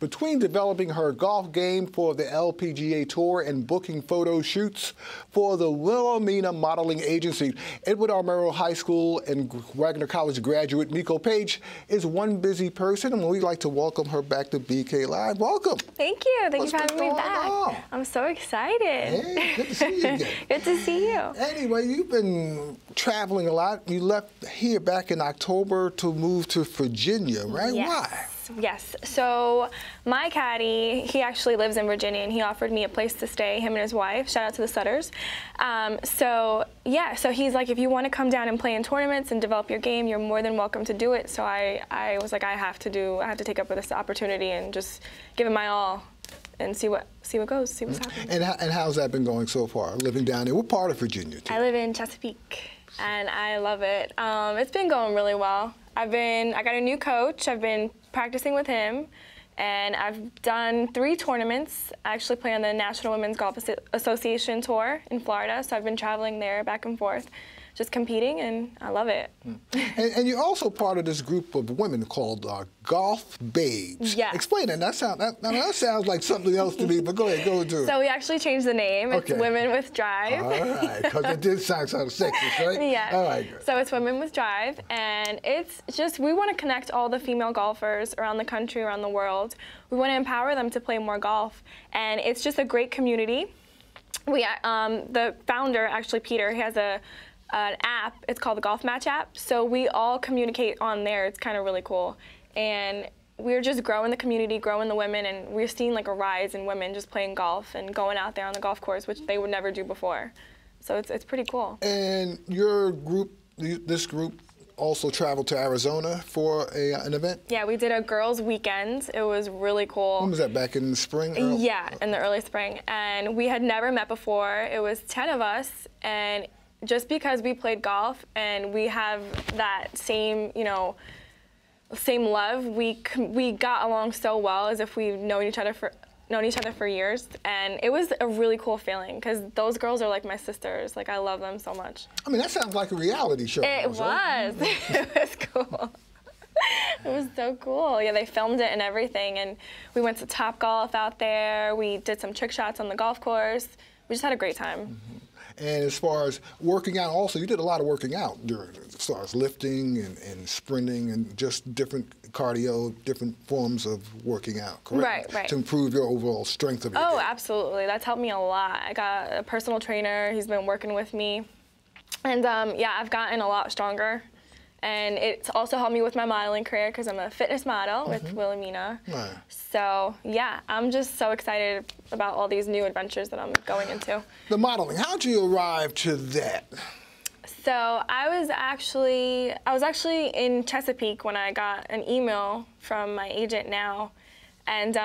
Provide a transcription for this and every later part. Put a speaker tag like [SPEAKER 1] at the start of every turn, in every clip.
[SPEAKER 1] Between developing her golf game for the LPGA Tour and booking photo shoots for the Wilhelmina modeling agency, Edward R. Murrow High School and Wagner College graduate Miko Page is one busy person, and we'd like to welcome her back to BK Live. Welcome.
[SPEAKER 2] Thank you. Thank you for having me back. I'm so excited.
[SPEAKER 1] Hey, good to see you again.
[SPEAKER 2] Good to see you.
[SPEAKER 1] Anyway, you've been traveling a lot. You left here back in October to move to Virginia, right?
[SPEAKER 2] Yes.
[SPEAKER 1] Why?
[SPEAKER 2] Yes. So my caddy, he actually lives in Virginia, and he offered me a place to stay, him and his wife. Shout out to the Sutters. So he's like, if you want to come down and play in tournaments and develop your game, you're more than welcome to do it. So I was like, I have to take up this opportunity and just give it my all and see what goes, see what's happening.
[SPEAKER 1] And how's that been going so far, living down there? What part of Virginia?
[SPEAKER 2] I live in Chesapeake, and I love it. It's been going really well. I got a new coach. I've been practicing with him, and I've done 3 tournaments. I actually play on the National Women's Golf Association Tour in Florida, so I've been traveling there back and forth, just competing, and I love it.
[SPEAKER 1] And you're also part of this group of women called Golf Babes.
[SPEAKER 2] Yes.
[SPEAKER 1] Explain that. That sounds like something else to me, but go ahead, go into it.
[SPEAKER 2] So we actually changed the name.
[SPEAKER 1] Okay.
[SPEAKER 2] It's Women with Drive.
[SPEAKER 1] All right, because it did sound sort of sexist, right?
[SPEAKER 2] Yeah.
[SPEAKER 1] All right, good.
[SPEAKER 2] So it's Women with Drive, and it's just, we want to connect all the female golfers around the country, around the world. We want to empower them to play more golf, and it's just a great community. The founder, actually Peter, he has an app. It's called the Golf Match app. So we all communicate on there. It's kind of really cool. And we're just growing the community, growing the women, and we're seeing like a rise in women just playing golf and going out there on the golf course, which they would never do before. So it's pretty cool.
[SPEAKER 1] And your group, this group, also traveled to Arizona for an event? Yeah,
[SPEAKER 2] we did a girls' weekend. It was really cool.
[SPEAKER 1] When was that, back in the spring?
[SPEAKER 2] Yeah, in the early spring. And we had never met before. It was 10 of us, and just because we played golf and we have that same, same love, we got along so well as if we've known each other for years, and it was a really cool feeling because those girls are like my sisters. Like, I love them so much.
[SPEAKER 1] I mean, that sounds like a reality show.
[SPEAKER 2] It was.
[SPEAKER 1] Right?
[SPEAKER 2] It was cool. It was so cool. Yeah, they filmed it and everything, and we went to Topgolf out there. We did some trick shots on the golf course. We just had a great time.
[SPEAKER 1] Mm-hmm. And as far as working out, also, you did a lot of working out as far as lifting and sprinting and just different cardio, different forms of working out, correct?
[SPEAKER 2] Right.
[SPEAKER 1] To improve your overall strength of your game.
[SPEAKER 2] Absolutely. That's helped me a lot. I got a personal trainer. He's been working with me. And yeah, I've gotten a lot stronger. And it's also helped me with my modeling career because I'm a fitness model with Wilhelmina. Right. So yeah, I'm just so excited about all these new adventures that I'm going into.
[SPEAKER 1] The modeling, how'd you arrive to that?
[SPEAKER 2] So I was actually in Chesapeake when I got an email from my agent now. And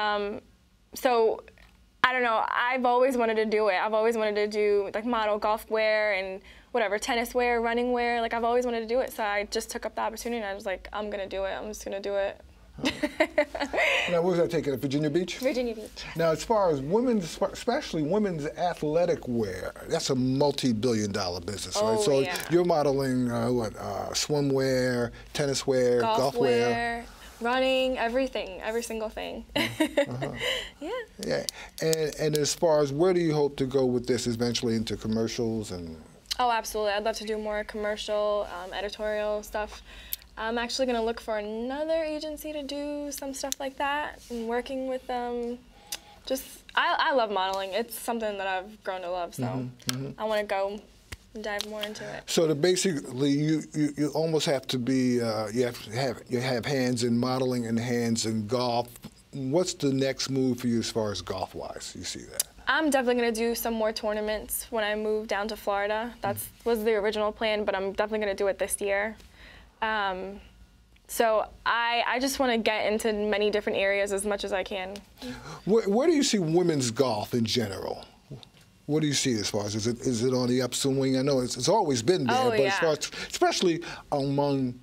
[SPEAKER 2] so I don't know, I've always wanted to do it. I've always wanted to do like model golf wear and whatever, tennis wear, running wear. Like, I've always wanted to do it, so I just took up the opportunity, and I was like, I'm gonna do it. I'm just gonna do it.
[SPEAKER 1] Now, where was that taken? At Virginia Beach?
[SPEAKER 2] Virginia Beach.
[SPEAKER 1] Now, as far as women's, especially women's athletic wear, that's a multi-billion-dollar business, right? So
[SPEAKER 2] yeah.
[SPEAKER 1] You're modeling swimwear, tennis wear, golf wear.
[SPEAKER 2] Running, everything, every single thing. Yeah.
[SPEAKER 1] And as far as where do you hope to go with this eventually, into commercials and?
[SPEAKER 2] Oh, absolutely. I'd love to do more commercial, editorial stuff. I'm actually going to look for another agency to do some stuff like that, and working with them. I love modeling. It's something that I've grown to love, so I want to go and dive more into it.
[SPEAKER 1] So basically, you almost have to be, you have hands in modeling and hands in golf. What's the next move for you as far as golf-wise? You see that?
[SPEAKER 2] I'm definitely going to do some more tournaments when I move down to Florida. That was the original plan, but I'm definitely going to do it this year. So I just want to get into many different areas as much as I can.
[SPEAKER 1] Where do you see women's golf in general? What do you see as far as, is it on the upswing? I know it's always been there, but as far as, especially among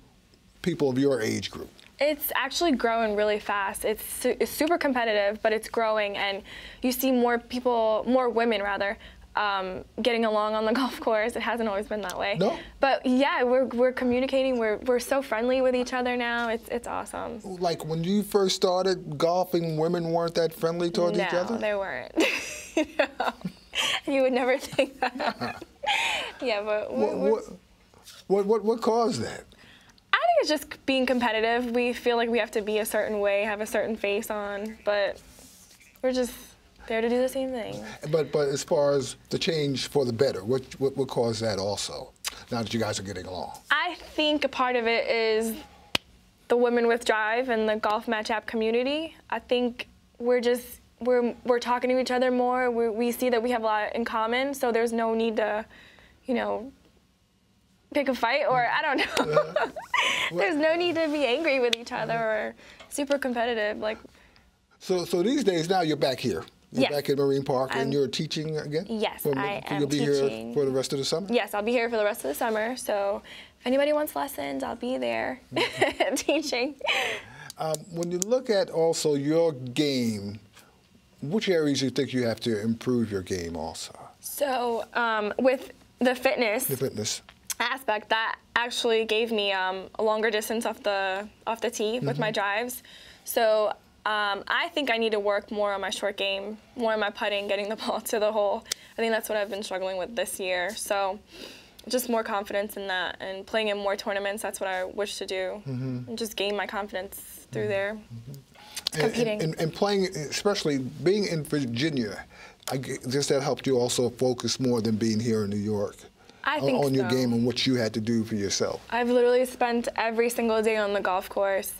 [SPEAKER 1] people of your age group.
[SPEAKER 2] It's actually growing really fast. It's super competitive, but it's growing, and you see more people, more women rather, getting along on the golf course. It hasn't always been that way.
[SPEAKER 1] No?
[SPEAKER 2] But yeah, we're communicating. We're so friendly with each other now. It's awesome.
[SPEAKER 1] Like when you first started golfing, women weren't that friendly towards each other?
[SPEAKER 2] No, they weren't. No. You would never think that. Yeah, but
[SPEAKER 1] what caused that?
[SPEAKER 2] I think it's just being competitive. We feel like we have to be a certain way, have a certain face on, but we're just there to do the same thing.
[SPEAKER 1] But as far as the change for the better, what caused that also, now that you guys are getting along?
[SPEAKER 2] I think a part of it is the Women with Drive and the Golf Match App community. I think we're talking to each other more. We see that we have a lot in common, so there's no need to, you know, pick a fight, or I don't know. There's no need to be angry with each other or super competitive. Like.
[SPEAKER 1] So these days now you're back here. You're back at Marine Park, and you're teaching again?
[SPEAKER 2] Yes, I am
[SPEAKER 1] You'll be
[SPEAKER 2] teaching.
[SPEAKER 1] here for the rest of the summer?
[SPEAKER 2] Yes, I'll be here for the rest of the summer. So if anybody wants lessons, I'll be there teaching.
[SPEAKER 1] When you look at also your game, which areas do you think you have to improve your game also? So
[SPEAKER 2] with the fitness aspect, that actually gave me a longer distance off the tee with my drives. So I think I need to work more on my short game, more on my putting, getting the ball to the hole. I think that's what I've been struggling with this year. So just more confidence in that, and playing in more tournaments, that's what I wish to do. And just gain my confidence through there. Competing.
[SPEAKER 1] And playing, especially being in Virginia, I guess that helped you also focus more than being here in New York.
[SPEAKER 2] I think
[SPEAKER 1] on your game and what you had to do for yourself.
[SPEAKER 2] I've literally spent every single day on the golf course,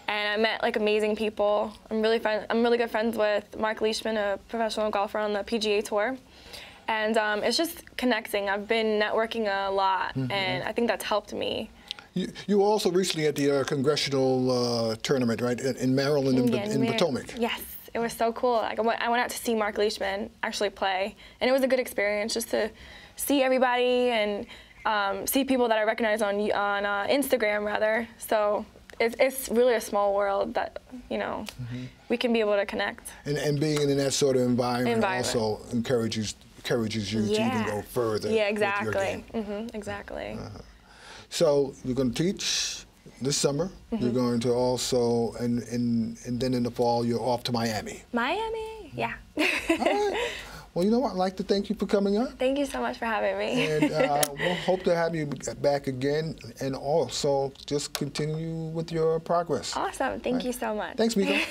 [SPEAKER 2] and I met like amazing people. I'm really good friends with Mark Leishman, a professional golfer on the PGA Tour, and it's just connecting. I've been networking a lot, and I think that's helped me.
[SPEAKER 1] You were also recently at the congressional tournament, right, in Maryland, in Potomac.
[SPEAKER 2] Yes, it was so cool. Like, I went out to see Mark Leishman actually play, and it was a good experience just to see everybody and see people that I recognize on Instagram, rather. So it's really a small world that, you know, we can be able to connect.
[SPEAKER 1] And being in that sort of environment also encourages you to even go further.
[SPEAKER 2] Yeah, exactly.
[SPEAKER 1] With your game.
[SPEAKER 2] Exactly.
[SPEAKER 1] So you're going to teach this summer. You're going to also, and then in the fall, you're off to Miami.
[SPEAKER 2] Miami, yeah.
[SPEAKER 1] All right. Well, you know what? I'd like to thank you for coming on.
[SPEAKER 2] Thank you so much for having me.
[SPEAKER 1] And we'll hope to have you back again, and also just continue with your progress.
[SPEAKER 2] Awesome. Thank you so much.
[SPEAKER 1] Thanks, Miko.